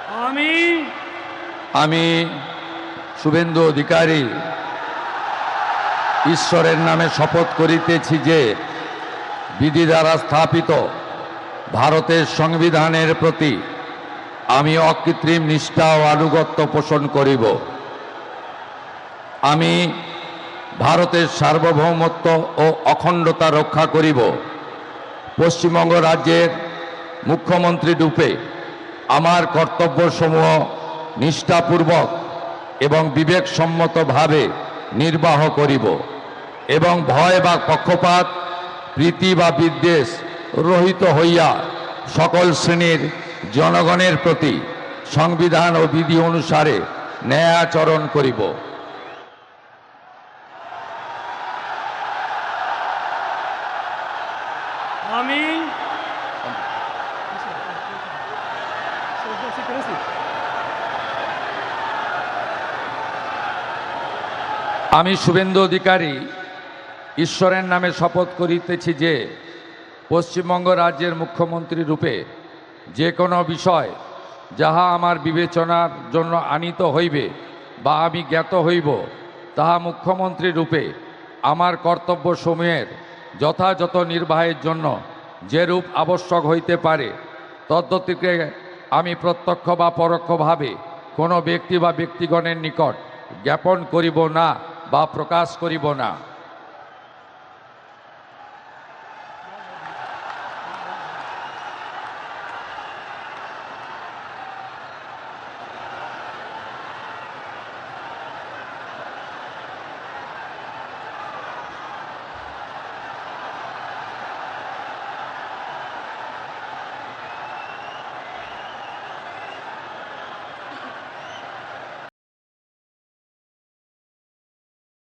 আমি আমি শুভেন্দু অধিকারী ঈশ্বরের নামে শপথ করিতেছি যে বিধি দ্বারা স্থাপিত ভারতের সংবিধানের প্রতি আমি অকৃত্রিম নিষ্ঠা ও আনুগত্য পোষণ করিব। আমি ভারতের সার্বভৌমত্ব ও অখণ্ডতা রক্ষা করিব। পশ্চিমবঙ্গ রাজ্যের মুখ্যমন্ত্রী রূপে আমার কর্তব্যসমূহ নিষ্ঠাপূর্বক এবং বিবেকসম্মতভাবে নির্বাহ করিব এবং ভয় বা পক্ষপাত, প্রীতি বা বিদ্বেষ রহিত হইয়া সকল শ্রেণীর জনগণের প্রতি সংবিধান ও বিধি অনুসারে ন্যায়াচরণ করিব। আমি আমি শুভেন্দু অধিকারী ঈশ্বরের নামে শপথ করিতেছি যে পশ্চিমবঙ্গ রাজ্যের মুখ্যমন্ত্রী রূপে যে কোনো বিষয় যাহা আমার বিবেচনার জন্য আনীত হইবে বা আমি জ্ঞাত হইব, তাহা মুখ্যমন্ত্রী রূপে আমার কর্তব্যসমূহের যথাযথ নির্বাহের জন্য যেরূপ আবশ্যক হইতে পারে তদ্গতিকে আমি প্রত্যক্ষ বা পরোক্ষভাবে কোনো ব্যক্তি বা ব্যক্তিগণের নিকট জ্ঞাপন করিব না বা প্রকাশ করিব না।